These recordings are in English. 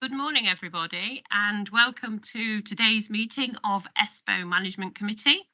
Good morning, everybody, and welcome to today's meeting of ESPO Management Committee.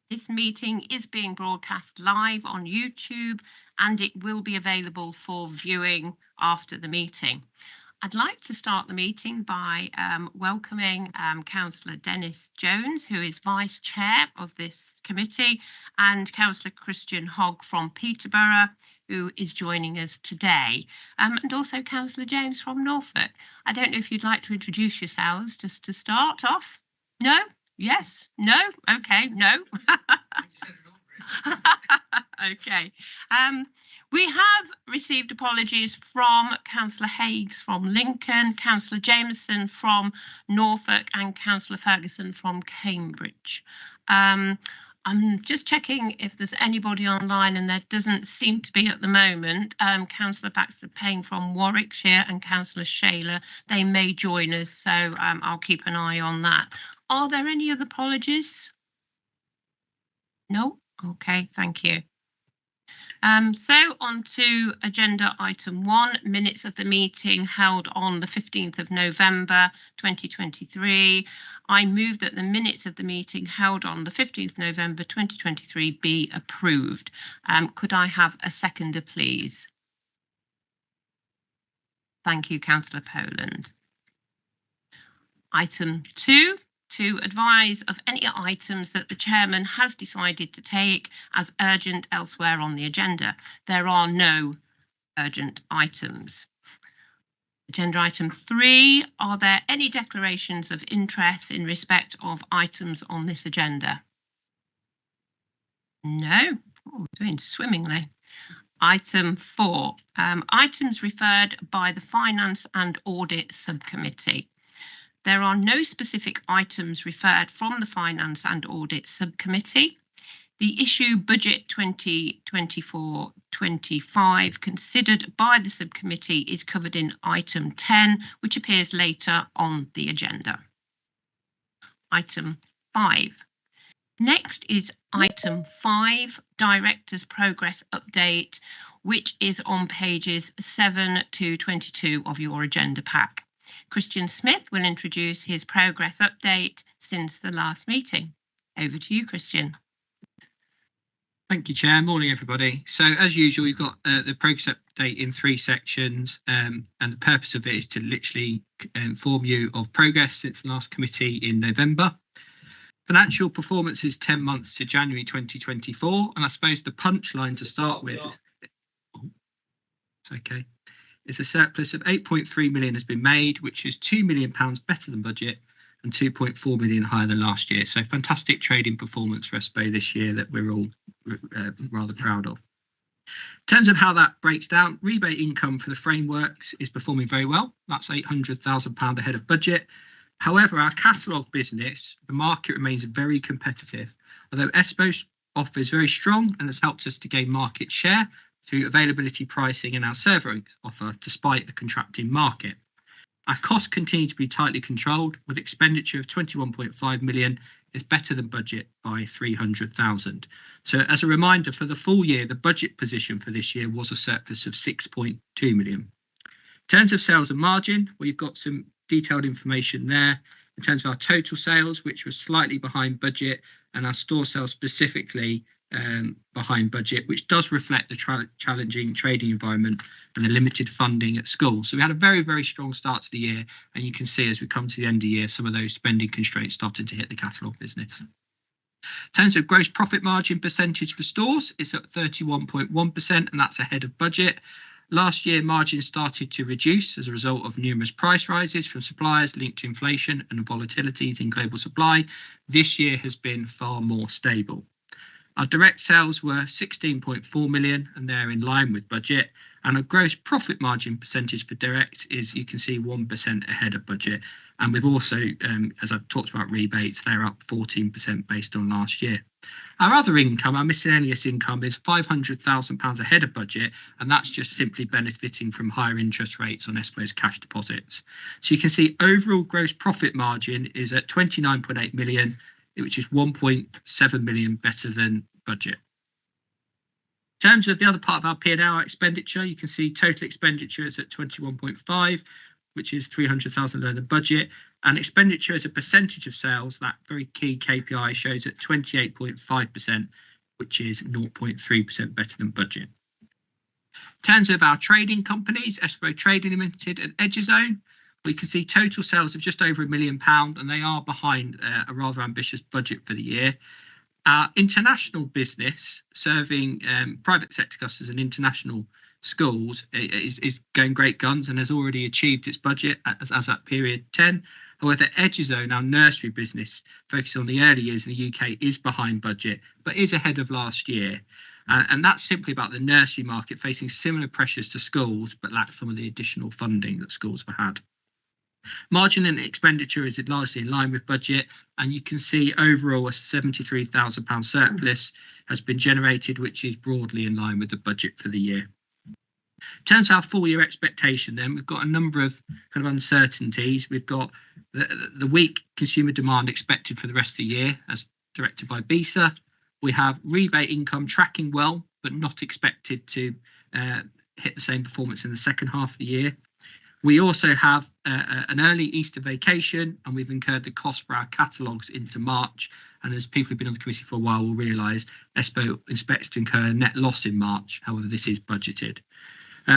This meeting is being broadcast live on YouTube and it will be available for viewing after the meeting. I'd like to start the meeting by welcoming Councillor Dennis Jones, who is Vice Chair of this committee, and Councillor Christian Hogg from Peterborough, who is joining us today, and also Councillor James from Norfolk. I don't know if you'd like to introduce yourselves just to start off. No? Yes? No? Okay, no. Okay. We have received apologies from Councillor Haigh from Lincoln, Councillor Jameson from Norfolk and Councillor Ferguson from Cambridge. I'm just checking if there's anybody online, and there doesn't seem to be at the moment. Councillor Baxter Payne from Warwickshire and Councillor Shayler, they may join us, so I'll keep an eye on that. Are there any other apologies? No? Okay, thank you. So on to agenda item 1, minutes of the meeting held on the 15th of November 2023. I move that the minutes of the meeting held on the 15th November 2023 be approved. Could I have a seconder, please? Thank you, Councillor Poland. Item 2. To advise of any items that the chairman has decided to take as urgent elsewhere on the agenda. There are no urgent items. Agenda item 3, are there any declarations of interest in respect of items on this agenda? No, doing swimmingly. Item 4, items referred by the Finance and Audit Subcommittee. There are no specific items referred from the Finance and Audit Subcommittee. The issue Budget 2024-25 considered by the subcommittee is covered in item 10, which appears later on the agenda. Item 5. Next is item 5, Director's Progress Update, which is on pages 7 to 22 of your agenda pack. Christian Smith will introduce his progress update since the last meeting. Over to you, Christian. Thank you, Chair. Morning, everybody. So, as usual, we've got the progress update in 3 sections, and the purpose of it is to literally inform you of progress since the last committee in November. Financial performance is 10 months to January 2024, and I suppose the punchline to start with, it's okay, is a surplus of 8.3 million has been made, which is £2 million better than budget and 2.4 million higher than last year. So fantastic trading performance for ESPO this year that we're all rather proud of. In terms of how that breaks down, rebate income for the frameworks is performing very well. That's £800,000 ahead of budget. However, our catalogue business, the market remains very competitive. Although ESPO offer is very strong and has helped us to gain market share through availability pricing and our server offer, despite the contracting market. Our costs continue to be tightly controlled, with expenditure of 21.5 million is better than budget by 300,000. So as a reminder, for the full year, the budget position for this year was a surplus of 6.2 million. In terms of sales and margin, we've got some detailed information there. In terms of our total sales, which was slightly behind budget, and our store sales specifically behind budget, which does reflect the challenging trading environment and the limited funding at school. So we had a very, very strong start to the year, and you can see as we come to the end of the year, some of those spending constraints starting to hit the catalogue business. In terms of gross profit margin percentage for stores, it's at 31.1%, and that's ahead of budget. Last year, margins started to reduce as a result of numerous price rises from suppliers linked to inflation and volatilities in global supply. This year has been far more stable. Our direct sales were 16.4 million, and they're in line with budget. And our gross profit margin percentage for direct is, you can see, 1% ahead of budget. And we've also, as I've talked about rebates, they're up 14% based on last year. Our other income, our miscellaneous income, is £500,000 ahead of budget, and that's just simply benefiting from higher interest rates on ESPO's cash deposits. So you can see overall gross profit margin is at 29.8 million, which is 1.7 million better than budget. In terms of the other part of our P&L, our expenditure, you can see total expenditure is at 21.5, which is 300,000 lower than budget, and expenditure as a percentage of sales, that very key KPI, shows at 28.5%, which is 0.3% better than budget. In terms of our trading companies, ESPO Trading Limited and Edgezone, we can see total sales of just over £1 million, and they are behind a rather ambitious budget for the year. Our international business, serving private sector customers and international schools, is going great guns and has already achieved its budget as at period 10. However, Edgezone, our nursery business, focusing on the early years in the UK, is behind budget, but is ahead of last year. And that's simply about the nursery market facing similar pressures to schools, but lack some of the additional funding that schools have had. Margin and expenditure is largely in line with budget, and you can see overall a £73,000 surplus has been generated, which is broadly in line with the budget for the year. In terms of our full year expectation, then we've got a number of kind of uncertainties. We've got the weak consumer demand expected for the rest of the year, as directed by BISA. We have rebate income tracking well, but not expected to hit the same performance in the second half of the year. We also have an early Easter vacation, and we've incurred the cost for our catalogues into March. And as people who've been on the committee for a while will realise, ESPO expects to incur a net loss in March. However, this is budgeted.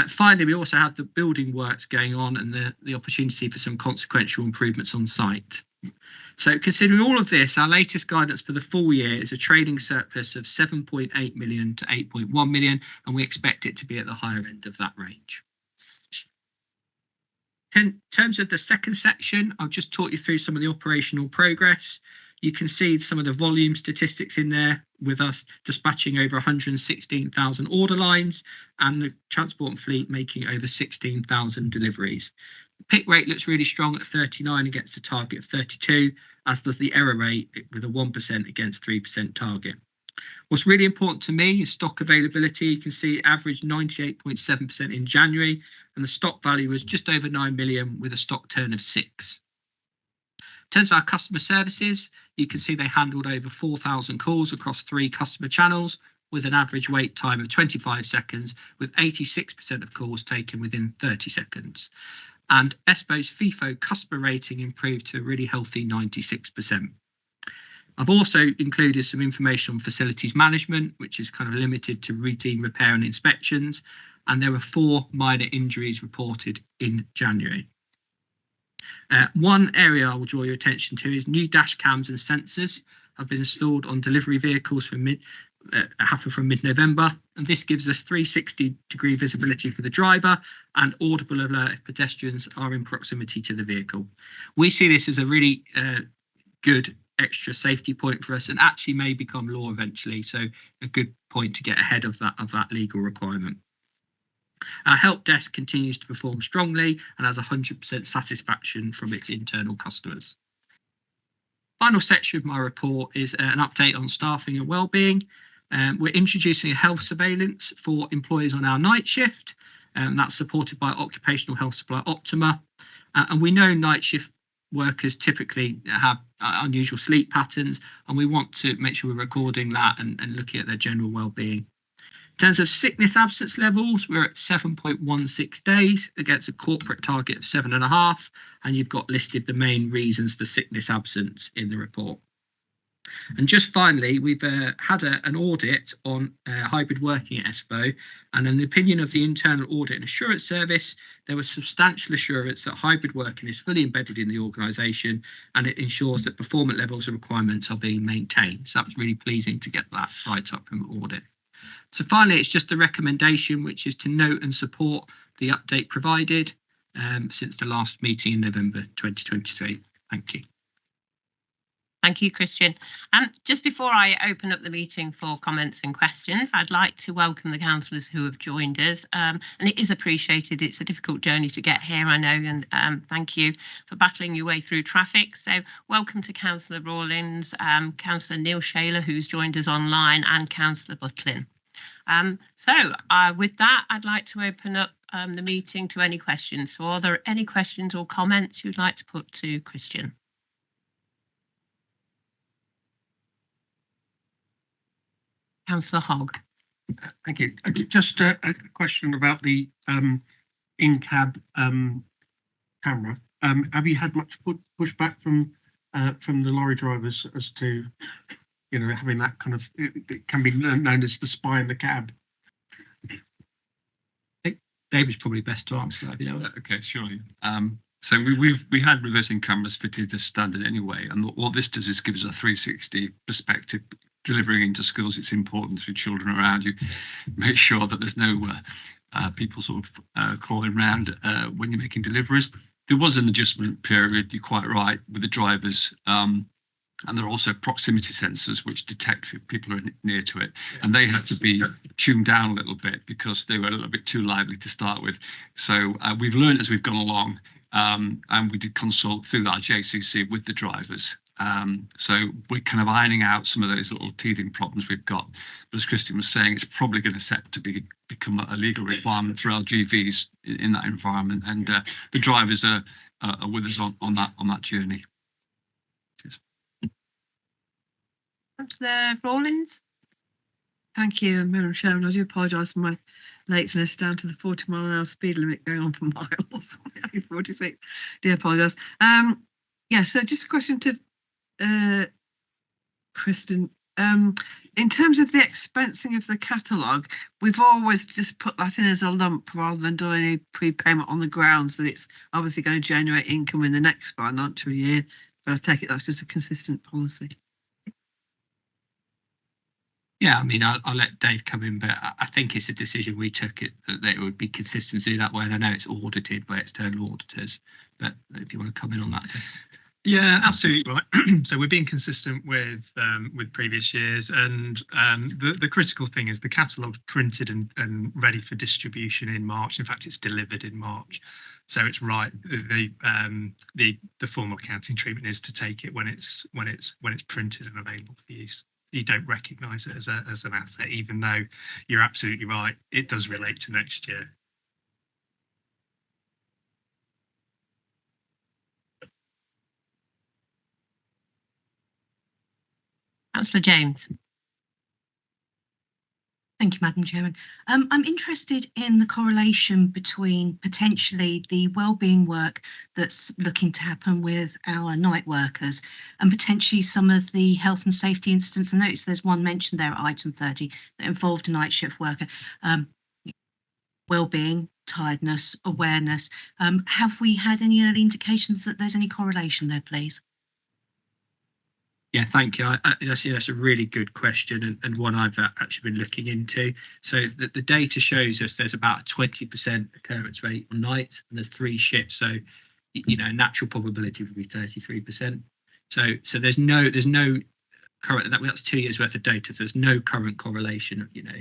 Finally, we also have the building works going on and the opportunity for some consequential improvements on site. So considering all of this, our latest guidance for the full year is a trading surplus of 7.8 million to 8.1 million, and we expect it to be at the higher end of that range. In terms of the second section, I'll just talk you through some of the operational progress. You can see some of the volume statistics in there, with us dispatching over 116,000 order lines and the transport and fleet making over 16,000 deliveries. The pick rate looks really strong at 39 against a target of 32, as does the error rate with a 1% against 3% target. What's really important to me is stock availability. You can see average 98.7% in January, and the stock value was just over 9 million with a stock turn of 6. In terms of our customer services, you can see they handled over 4,000 calls across 3 customer channels with an average wait time of 25 seconds, with 86% of calls taken within 30 seconds. And ESPO's FIFO customer rating improved to a really healthy 96%. I've also included some information on facilities management, which is kind of limited to routine repair and inspections, and there were 4 minor injuries reported in January. One area I will draw your attention to is new dash cams and sensors have been installed on delivery vehicles from mid-November, and this gives us 360-degree visibility for the driver and audible alert if pedestrians are in proximity to the vehicle. We see this as a really good extra safety point for us, and actually may become law eventually, so a good point to get ahead of that legal requirement. Our help desk continues to perform strongly and has 100% satisfaction from its internal customers. Final section of my report is an update on staffing and wellbeing. We're introducing a health surveillance for employees on our night shift, and that's supported by occupational health supplier Optima. And we know night shift workers typically have unusual sleep patterns, and we want to make sure we're recording that and looking at their general well-being. In terms of sickness absence levels, we're at 7.16 days against a corporate target of 7.5, and you've got listed the main reasons for sickness absence in the report. And just finally, we've had an audit on hybrid working at ESPO, and in the opinion of the internal audit and assurance service, there was substantial assurance that hybrid working is fully embedded in the organisation, and it ensures that performance levels and requirements are being maintained. So that was really pleasing to get that right up from the audit. So finally, it's just a recommendation, which is to note and support the update provided since the last meeting in November 2023. Thank you. Thank you, Christian. Just before I open up the meeting for comments and questions, I'd like to welcome the councillors who have joined us. And it is appreciated. It's a difficult journey to get here, I know, and thank you for battling your way through traffic. So welcome to Councillor Rawlins, Councillor Neil Shaler, who's joined us online, and Councillor Butlin. With that, I'd like to open up the meeting to any questions. So are there any questions or comments you'd like to put to Christian? Councillor Hogg. Thank you. Just a question about the in-cab camera. Have you had much pushback from the lorry drivers as to, you know, having that kind of, it can be known as the spy in the cab? I think David's probably best to answer that, you know. Okay, surely. So we had reversing cameras fitted as standard anyway, and what this does is gives a 360 perspective. Delivering into schools, it's important for children around you. Make sure that there's no people sort of crawling around when you're making deliveries. There was an adjustment period, you're quite right, with the drivers. And there are also proximity sensors which detect if people are near to it, and they had to be tuned down a little bit because they were a little bit too lively to start with. So we've learned as we've gone along, and we did consult through our JCC with the drivers. So we're kind of ironing out some of those little teething problems we've got. But as Christian was saying, it's probably going to set to become a legal requirement for LGVs in that environment, and the drivers are with us on that journey. Cheers. Councillor Rawlins. Thank you, Madam Chairman. I do apologise for my lateness down to the 40-mile-an-hour speed limit going on for miles. 46. Do apologise. Yeah, so just a question to Kristen. In terms of the expensing of the catalogue, we've always just put that in as a lump rather than doing any prepayment on the grounds that it's obviously going to generate income in the next financial year. But I take it that's just a consistent policy. Yeah, I mean, I'll let Dave come in, but I think it's a decision we took that it would be consistent to do that way. And I know it's audited by external auditors, but if you want to come in on that. Yeah, absolutely right. So we're being consistent with previous years, and the critical thing is the catalogue printed and ready for distribution in March. In fact, it's delivered in March, so it's right. The formal accounting treatment is to take it when it's printed and available for use. You don't recognise it as an asset, even though you're absolutely right. It does relate to next year. Councillor James. Thank you, Madam Chairman. I'm interested in the correlation between potentially the wellbeing work that's looking to happen with our night workers and potentially some of the health and safety incidents. I noticed there's one mentioned there at item 30 that involved a night shift worker. Wellbeing, tiredness, awareness. Have we had any early indications that there's any correlation there, please? Yeah, thank you. That's a really good question, and one I've actually been looking into. So the data shows us there's about a 20% occurrence rate on nights, and there's 3 shifts. So, you know, natural probability would be 33%. So there's no current. That's 2 years worth of data. So there's no current correlation, you know,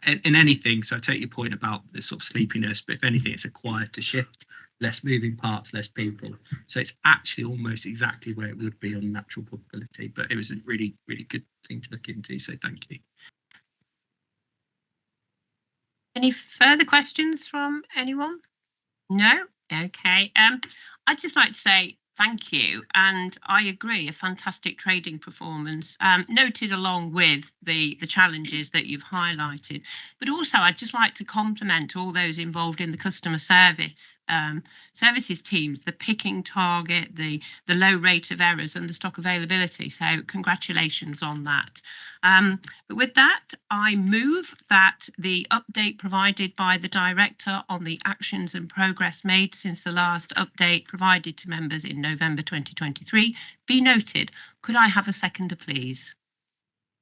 in anything. So I take your point about the sort of sleepiness, but if anything, it's a quieter shift. Less moving parts, less people. So it's actually almost exactly where it would be on natural probability, but it was a really, really good thing to look into. So thank you. Any further questions from anyone? No? Okay. I'd just like to say thank you, and I agree, a fantastic trading performance, noted along with the challenges that you've highlighted. But also I'd just like to compliment all those involved in the customer services teams, the picking target, the low rate of errors and the stock availability. So congratulations on that. But with that, I move that the update provided by the Director on the actions and progress made since the last update provided to members in November 2023 be noted. Could I have a seconder, please?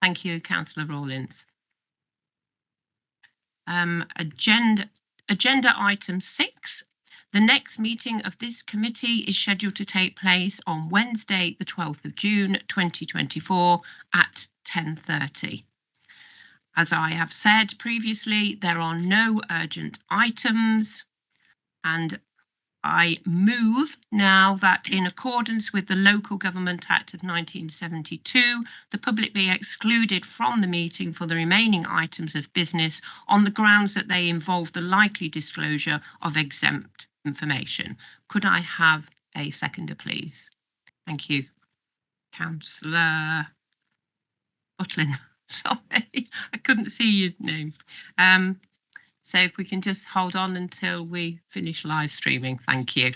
Thank you, Councillor Rawlins. Agenda item 6. The next meeting of this committee is scheduled to take place on Wednesday, the 12th of June 2024 at 10:30. As I have said previously, there are no urgent items, and I move now that in accordance with the Local Government Act of 1972, the public be excluded from the meeting for the remaining items of business on the grounds that they involve the likely disclosure of exempt information. Could I have a seconder, please? Thank you. Councillor Butlin. Sorry, I couldn't see your name. So if we can just hold on until we finish live streaming, thank you.